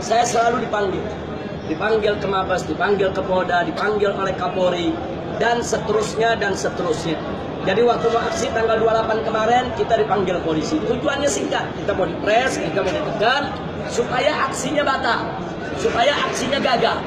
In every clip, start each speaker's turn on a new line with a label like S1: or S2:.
S1: Saya selalu dipanggil ke Mabes, dipanggil ke Polda, dipanggil oleh Kapolri, dan seterusnya dan seterusnya. Jadi waktu mau aksi tanggal 28 kemarin kita dipanggil polisi. Tujuannya singkat, kita mau dipres, kita mau ditekan supaya aksinya batal, supaya aksinya gagal.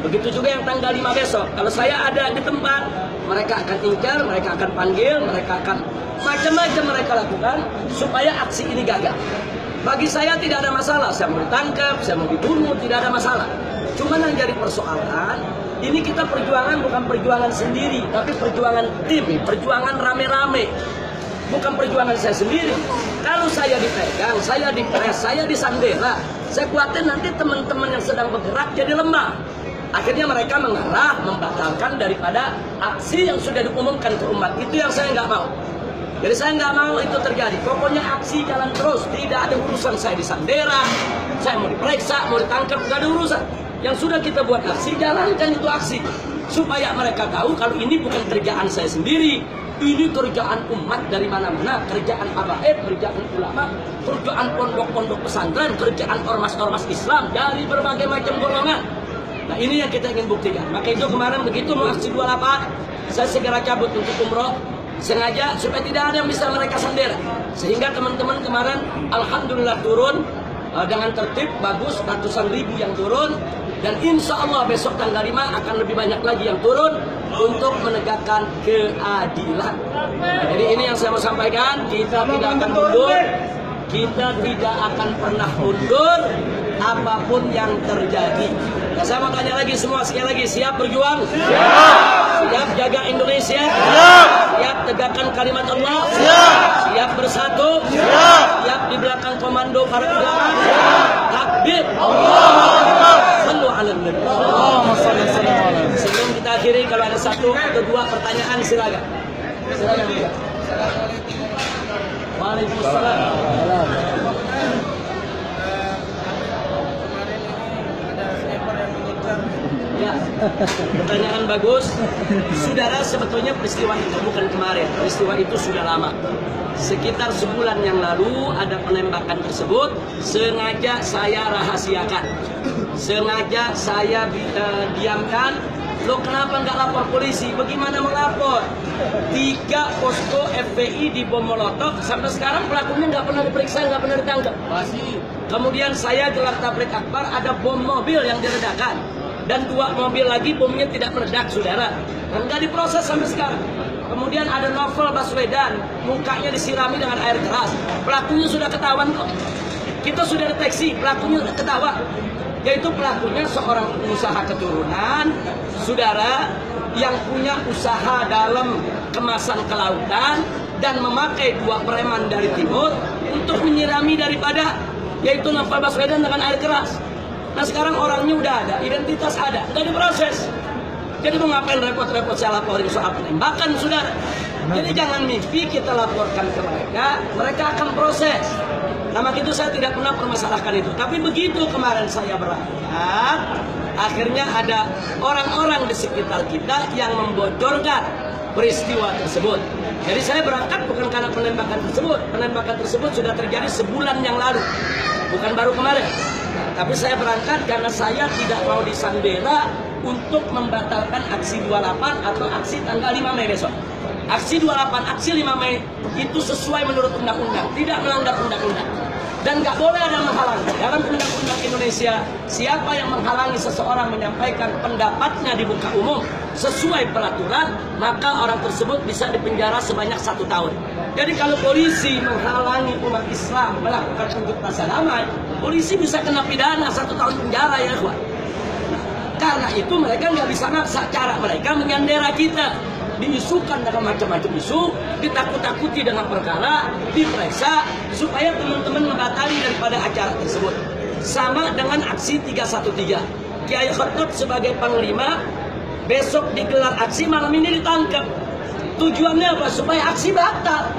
S1: Begitu juga yang tanggal 5 besok. Kalau saya ada di tempat, mereka akan ingkar, mereka akan panggil, mereka akan macam-macam mereka lakukan supaya aksi ini gagal. Bagi saya tidak ada masalah, saya mau ditangkap, saya mau dibunuh, tidak ada masalah. Cuma yang jadi persoalan, ini kita perjuangan bukan perjuangan sendiri, tapi perjuangan tim, perjuangan rame-rame. Bukan perjuangan saya sendiri. Kalau saya dipegang, saya dipres, saya disandera, saya khawatir nanti teman-teman yang sedang bergerak jadi lemah. Akhirnya mereka mengarah, membatalkan daripada aksi yang sudah diumumkan ke umat. Itu yang saya nggak mau. Jadi saya nggak mau itu terjadi. Pokoknya aksi jalan terus. Tidak ada urusan saya disandera, saya mau diperiksa, mau ditangkap, nggak ada urusan. Yang sudah kita buat aksi, jalankan itu aksi. Supaya mereka tahu kalau ini bukan kerjaan saya sendiri. Ini kerjaan umat dari mana-mana. Kerjaan habaib, kerjaan ulama, kerjaan pondok-pondok pesantren, kerjaan ormas-ormas Islam dari berbagai macam golongan. Nah ini yang kita ingin buktikan. Maka itu kemarin begitu mau aksi 28, saya segera cabut untuk umroh. Sengaja supaya tidak ada yang bisa mereka sandera. Sehingga teman-teman kemarin alhamdulillah turun dengan tertib, bagus, ratusan ribu yang turun. Dan insya Allah besok tanggal 5 akan lebih banyak lagi yang turun untuk menegakkan keadilan. Nah, jadi ini yang saya mau sampaikan, kita tidak akan mundur. Kita tidak akan pernah mundur apapun yang terjadi. Nah, saya mau tanya lagi semua sekali lagi, siap berjuang? Siap. Siap jaga Indonesia? Siap. Siap tegakkan kalimat Allah? Siap. Siap bersatu? Siap. Siap di belakang komando para ulama? Siap. Takbir. Allahu Akbar. Sallu ala Nabi. Allahumma shalli ala Muhammad. Sebelum kita akhiri, kalau ada satu atau dua pertanyaan silakan. Silakan. Waalaikumsalam. Ya, pertanyaan bagus. Saudara, sebetulnya peristiwa itu bukan kemarin. Peristiwa itu sudah lama. Sekitar sebulan yang lalu ada penembakan tersebut. Sengaja saya rahasiakan. Sengaja saya diamkan. Lo kenapa nggak lapor polisi? Bagaimana melapor? 3 posko FPI di bom molotov. Sampai sekarang pelakunya nggak pernah diperiksa, nggak pernah ditangkap. Masih. Kemudian saya gelar tablik akbar, ada bom mobil yang diledakkan. Dan 2 mobil lagi bomnya tidak meledak, saudara. Dan nggak diproses sampai sekarang. Kemudian ada Novel Baswedan, mukanya disirami dengan air keras. Pelakunya sudah ketahuan kok. Kita sudah deteksi, pelakunya ketahuan. Yaitu pelakunya seorang pengusaha keturunan, saudara, yang punya usaha dalam kemasan kelautan dan memakai 2 preman dari timur untuk menyirami daripada yaitu Novel Baswedan dengan air keras. Nah sekarang orangnya udah ada, identitas ada, nggak diproses. Jadi mau ngapain repot-repot saya laporin soal penembakan, saudara? Jadi jangan mimpi kita laporkan ke mereka, mereka akan proses. Nah maka itu saya tidak pernah permasalahkan itu. Tapi begitu kemarin saya berangkat, akhirnya ada orang-orang di sekitar kita yang membocorkan peristiwa tersebut. Jadi saya berangkat bukan karena penembakan tersebut. Penembakan tersebut sudah terjadi sebulan yang lalu, bukan baru kemarin. Tapi saya berangkat karena saya tidak mau disandera untuk membatalkan aksi 28 atau aksi tanggal 5 Mei besok. Aksi 28, aksi 5 Mei itu sesuai menurut undang-undang, tidak melanggar undang-undang. Dan nggak boleh ada yang menghalangi. Dalam undang-undang Indonesia, siapa yang menghalangi seseorang menyampaikan pendapatnya di muka umum sesuai peraturan, maka orang tersebut bisa dipenjara sebanyak 1 tahun. Jadi kalau polisi menghalangi umat Islam melakukan unjuk rasa damai, polisi bisa kena pidana 1 tahun penjara ya kawan. Karena itu mereka nggak bisa maksa, cara mereka menyandera kita. Diisukan dengan macam-macam isu, ditakut-takuti dengan perkara, diperiksa, supaya teman-teman membatali daripada acara tersebut. Sama dengan aksi 313. Kiai Khotib sebagai panglima, besok digelar aksi, malam ini ditangkap. Tujuannya apa? Supaya aksi batal.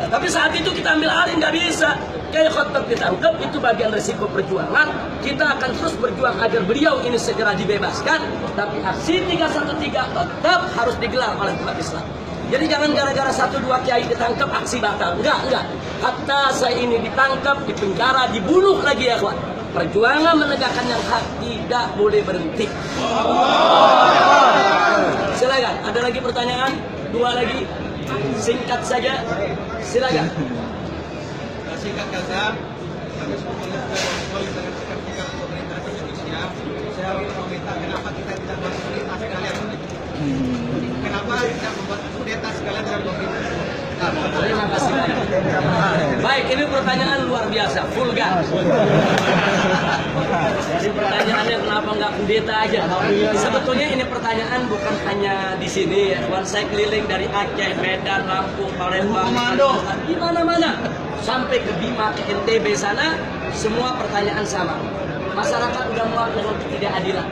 S1: Tapi saat itu kita ambil alih, nggak bisa. Kiai Khotib ditangkap, itu bagian resiko perjuangan. Kita akan terus berjuang agar beliau ini segera dibebaskan. Tapi aksi 313 tetap harus digelar oleh umat Islam. Jadi jangan gara-gara 1-2 kiai ditangkap aksi batal. Enggak. Hatta saya ini ditangkap, dipenjara, dibunuh lagi ya kawan. Perjuangan menegakkan yang hak tidak boleh berhenti. Silakan, ada lagi pertanyaan? Dua lagi, singkat saja. Silakan.
S2: Singkat saja, kami sebetulnya sudah berkoalisi dengan sikap-sikap pemerintah Indonesia. Saya ingin meminta kenapa kita tidak buat kudeta sekalian? Kenapa tidak membuat kudeta sekalian dengan pemerintah?
S1: Terima kasih. Baik, ini pertanyaan luar biasa, vulgar. Jadi pertanyaannya kenapa nggak kudeta aja? Sebetulnya ini pertanyaan bukan hanya di sini ya. Saya keliling dari Aceh, Medan, Lampung, Palembang, di mana-mana. Sampai ke Bima, ke NTB sana, semua pertanyaan sama. Masyarakat udah muak dengan ketidakadilan.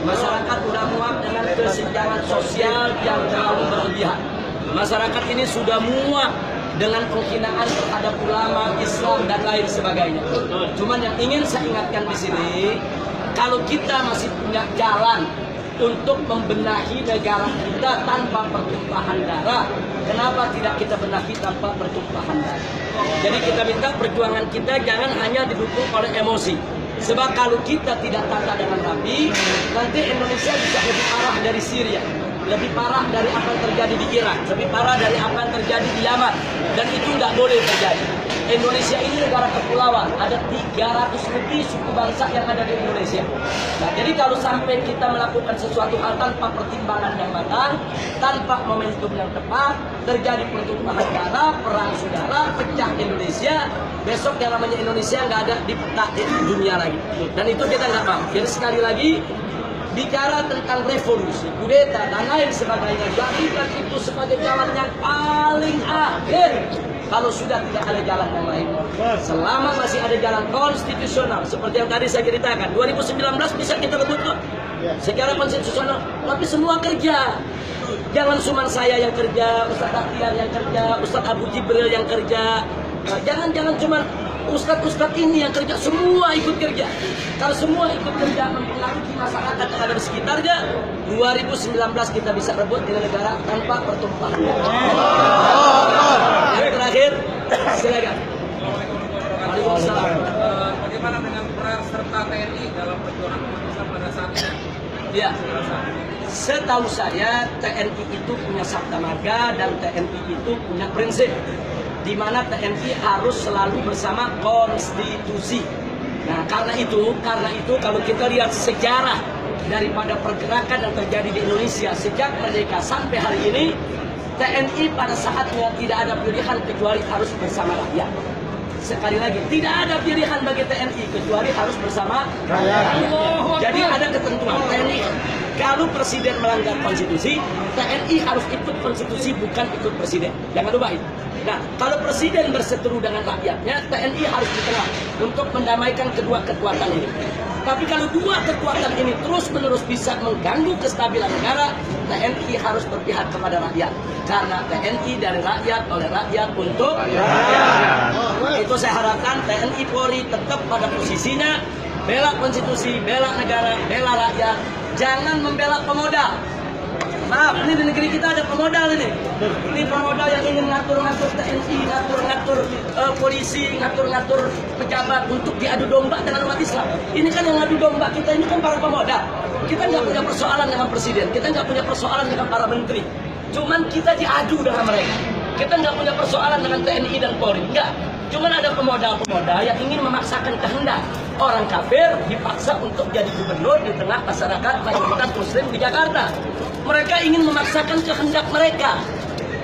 S1: Masyarakat udah muak dengan kesenjangan sosial yang terlalu berlebihan. Masyarakat ini sudah muak dengan penghinaan terhadap ulama, Islam, dan lain sebagainya. Cuman yang ingin saya ingatkan di sini, kalau kita masih punya jalan untuk membenahi negara kita tanpa pertumpahan darah, kenapa tidak kita benahi tanpa pertumpahan darah? Jadi kita minta perjuangan kita jangan hanya didukung oleh emosi. Sebab kalau kita tidak tata dengan rapi, nanti Indonesia bisa lebih parah dari Syria, lebih parah dari apa yang terjadi di Irak, lebih parah dari apa yang terjadi di Yaman. Dan itu nggak boleh terjadi. Indonesia ini negara kepulauan, ada 300 lebih suku bangsa yang ada di Indonesia. Nah, jadi kalau sampai kita melakukan sesuatu hal tanpa pertimbangan yang matang, tanpa momentum yang tepat, terjadi pertumpahan darah, perang saudara, pecah Indonesia, besok yang namanya Indonesia nggak ada di peta dunia lagi. Dan itu kita nggak mau. Jadi sekali lagi, bicara tentang revolusi, kudeta, dan lain sebagainya, jadikan itu sebagai jalan yang paling akhir. Kalau sudah tidak ada jalan yang lain, selama masih ada jalan konstitusional seperti yang tadi saya ceritakan, 2019 bisa kita rebut kok secara konstitusional, tapi semua kerja. Jangan cuma saya yang kerja, Ustaz Akhtiar yang kerja, Ustaz Abu Jibril yang kerja. Jangan cuma Ustadz ini yang kerja, semua ikut kerja. Kalau semua ikut kerja mempengaruhi masyarakat yang ada di sekitarnya, 2019 kita bisa rebut dengan negara tanpa pertumpahan. Yang terakhir, silakan. Waalaikumsalam.
S2: Bagaimana dengan peran serta TNI dalam perjuangan umat Islam pada saat ini?
S1: Ya, setahu saya TNI itu punya sabta marga dan TNI itu punya prinsip, di mana TNI harus selalu bersama konstitusi. Nah, karena itu kalau kita lihat sejarah daripada pergerakan yang terjadi di Indonesia sejak merdeka sampai hari ini, TNI pada saatnya tidak ada pilihan kecuali harus bersama rakyat. Sekali lagi, tidak ada pilihan bagi TNI kecuali harus bersama rakyat. Jadi ada ketentuan TNI. Kalau presiden melanggar konstitusi, TNI harus ikut konstitusi, bukan ikut presiden. Jangan lupa itu. Nah, kalau presiden berseteru dengan rakyatnya, TNI harus di tengah untuk mendamaikan kedua kekuatan ini. Tapi kalau dua kekuatan ini terus-menerus bisa mengganggu kestabilan negara, TNI harus berpihak kepada rakyat. Karena TNI dari rakyat, oleh rakyat, untuk rakyat. Itu saya harapkan TNI Polri tetap pada posisinya, bela konstitusi, bela negara, bela rakyat. Jangan membela pemodal. Maaf, ini di negeri kita ada pemodal ini. Ini pemodal yang ingin ngatur-ngatur TNI, ngatur-ngatur polisi, ngatur-ngatur pejabat untuk diadu domba dengan umat Islam. Ini kan yang ngadu domba kita ini kan para pemodal. Kita nggak punya persoalan dengan presiden, kita nggak punya persoalan dengan para menteri. Cuman kita diadu dengan mereka. Kita nggak punya persoalan dengan TNI dan Polri, enggak. Cuman ada pemodal-pemodal yang ingin memaksakan kehendak. Orang kafir dipaksa untuk jadi gubernur di tengah masyarakat mayoritas muslim di Jakarta. Mereka ingin memaksakan kehendak mereka.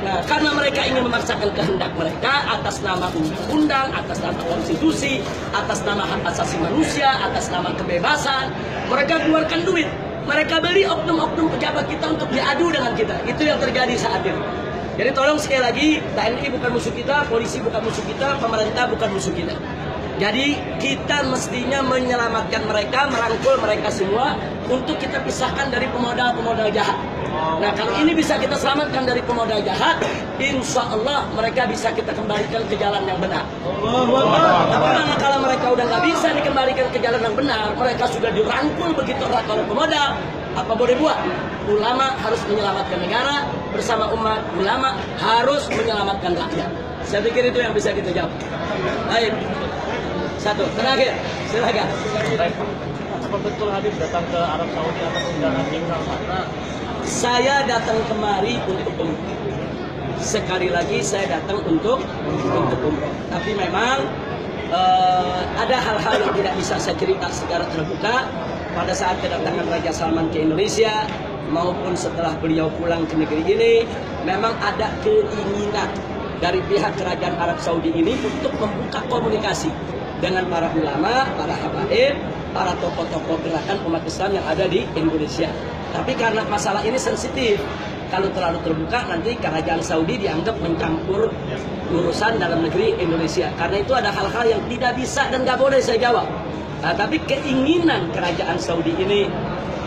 S1: Nah, karena mereka ingin memaksakan kehendak mereka atas nama undang-undang, atas nama konstitusi, atas nama hak asasi manusia, atas nama kebebasan, mereka keluarkan duit. Mereka beli oknum-oknum pejabat kita untuk diadu dengan kita. Itu yang terjadi saat ini. Jadi tolong sekali lagi, TNI bukan musuh kita, polisi bukan musuh kita, pemerintah bukan musuh kita. Jadi kita mestinya menyelamatkan mereka, merangkul mereka semua untuk kita pisahkan dari pemodal-pemodal jahat. Nah, kalau ini bisa kita selamatkan dari pemodal jahat, insya Allah mereka bisa kita kembalikan ke jalan yang benar. Tapi kalau mereka udah nggak bisa dikembalikan ke jalan yang benar, mereka sudah dirangkul begitu erat oleh pemodal, apa boleh buat? Ulama harus menyelamatkan negara bersama umat, ulama harus menyelamatkan rakyat. Saya pikir itu yang bisa kita jawab. Baik. Satu, terakhir, silakan.
S3: Baik, Pak. Apa betul Habib datang ke Arab Saudi atas undangan King Salman?
S1: Saya datang kemari untuk umroh. Sekali lagi saya datang untuk umroh. Tapi memang ada hal-hal yang tidak bisa saya cerita secara terbuka pada saat kedatangan Raja Salman ke Indonesia maupun setelah beliau pulang ke negeri ini. Memang ada keinginan dari pihak kerajaan Arab Saudi ini untuk membuka komunikasi dengan para ulama, para habaib, para tokoh-tokoh gerakan umat Islam yang ada di Indonesia. Tapi karena masalah ini sensitif, kalau terlalu terbuka nanti kerajaan Saudi dianggap mencampur urusan dalam negeri Indonesia. Karena itu ada hal-hal yang tidak bisa dan nggak boleh saya jawab. Nah, tapi keinginan kerajaan Saudi ini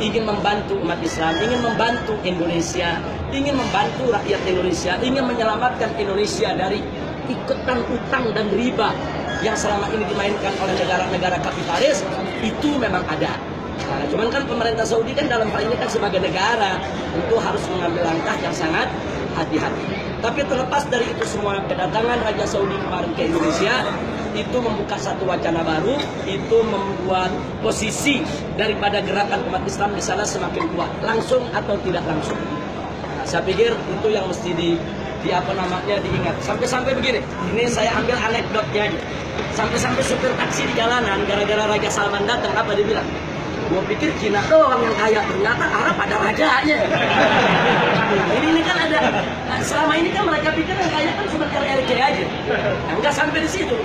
S1: ingin membantu umat Islam, ingin membantu Indonesia, ingin membantu rakyat Indonesia, ingin menyelamatkan Indonesia dari ikutan utang dan riba yang selama ini dimainkan oleh negara-negara kapitalis, itu memang ada. Nah, cuman kan pemerintah Saudi kan dalam hal ini kan sebagai negara itu harus mengambil langkah yang sangat hati-hati. Tapi terlepas dari itu semua, kedatangan Raja Saudi kemarin ke Indonesia itu membuka satu wacana baru, itu membuat posisi daripada gerakan umat Islam di sana semakin kuat, langsung atau tidak langsung. Nah, saya pikir itu yang mesti diingat. Sampai-sampai begini, ini saya ambil anekdotnya aja. Sampai-sampai supir taksi di jalanan gara-gara Raja Salman datang, apa dia bilang? Gua pikir Cina doang yang kaya, ternyata Arab ada rajanya. Ini kan ada, selama ini kan mereka pikir yang kaya kan cuma RRC aja. Nah, enggak sampai di situ.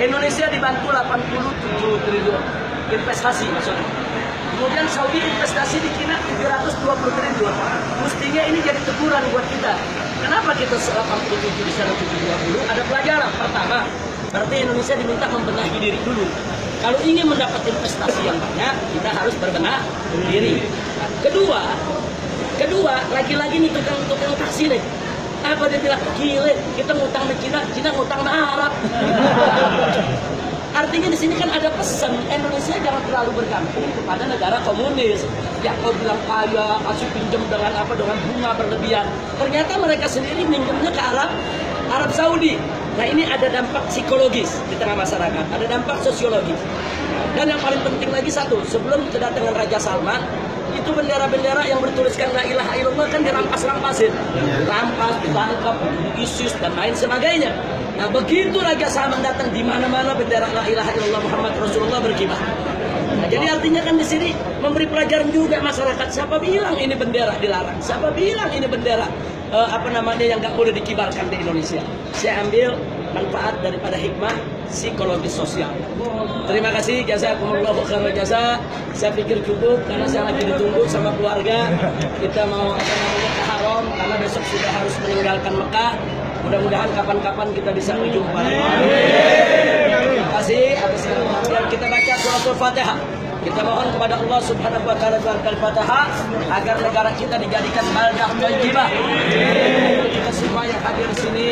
S1: Indonesia dibantu 87 triliun investasi maksudnya. Kemudian Saudi investasi di Cina 720 triliun. Mestinya ini jadi teguran buat kita. Kenapa kita 87 di sana 720? Ada pelajaran. Pertama, berarti Indonesia diminta membenahi diri dulu. Kalau ingin mendapat investasi yang banyak, kita harus berbenah diri. Kedua, lagi-lagi nih tukang taksi nih. Apa dia bilang? Gile, kita ngutang ke Cina, Cina ngutang ke Arab. Artinya di sini kan ada pesan, Indonesia jangan terlalu bergantung kepada negara komunis. Yang kau bilang kaya, kasih pinjam dengan bunga berlebihan. Ternyata mereka sendiri minjemnya ke Arab Saudi. Nah, ini ada dampak psikologis di tengah masyarakat, ada dampak sosiologis. Dan yang paling penting lagi satu, sebelum kedatangan Raja Salman, itu bendera-bendera yang bertuliskan La ilaha illallah kan dirampas-rampasin. Rampas, ditangkap, ISIS, dan lain sebagainya. Nah, begitu Raja Salman datang, di mana-mana bendera La ilaha illallah Muhammad Rasulullah berkibar. Nah, jadi artinya kan di sini memberi pelajaran juga masyarakat. Siapa bilang ini bendera dilarang? Siapa bilang ini bendera yang nggak boleh dikibarkan di Indonesia? Saya ambil manfaat daripada hikmah psikologis sosial. Terima kasih, jazakumullahu khairan jasa. Saya pikir cukup karena saya lagi ditunggu sama keluarga. Kita mau ke Haram karena besok sudah harus meninggalkan Mekah. Mudah-mudahan kapan-kapan kita bisa berjumpa. Terima kasih atas perhatian. Kita baca suratul Fatihah. Kita mohon kepada Allah Subhanahu wa taala dengan Al-Fatihah agar negara kita dijadikan baldah thayyibah. Kita semua yang hadir di sini